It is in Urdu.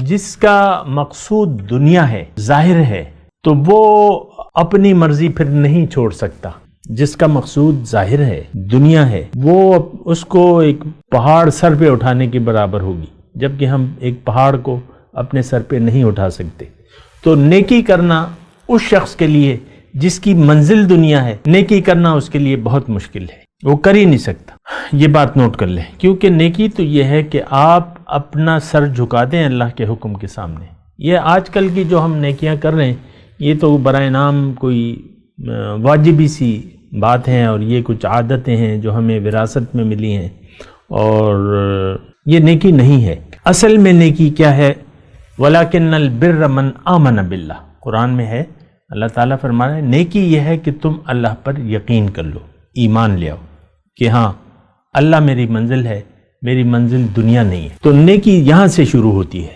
جس کا مقصود دنیا ہے، ظاہر ہے، تو وہ اپنی مرضی پھر نہیں چھوڑ سکتا۔ جس کا مقصود ظاہر ہے، دنیا ہے، وہ اس کو ایک پہاڑ سر پہ اٹھانے کے برابر ہوگی، جبکہ ہم ایک پہاڑ کو اپنے سر پہ نہیں اٹھا سکتے۔ تو نیکی کرنا اس شخص کے لیے جس کی منزل دنیا ہے، نیکی کرنا اس کے لیے بہت مشکل ہے، وہ کر ہی نہیں سکتا۔ یہ بات نوٹ کر لیں، کیونکہ نیکی تو یہ ہے کہ آپ اپنا سر جھکا دیں اللہ کے حکم کے سامنے۔ یہ آج کل کی جو ہم نیکیاں کر رہے ہیں، یہ تو برائے نام کوئی واجبی سی بات ہیں، اور یہ کچھ عادتیں ہیں جو ہمیں وراثت میں ملی ہیں، اور یہ نیکی نہیں ہے۔ اصل میں نیکی کیا ہے؟ وَلَكِنَّ الْبِرَّ مَنْ آمَنَ بِاللَّهِ، قرآن میں ہے، اللہ تعالیٰ فرما رہے ہیں نیکی یہ ہے کہ تم اللہ پر یقین کر لو، ایمان لے آؤ کہ ہاں اللہ میری منزل ہے، میری منزل دنیا نہیں ہے۔ تو نیکی یہاں سے شروع ہوتی ہے۔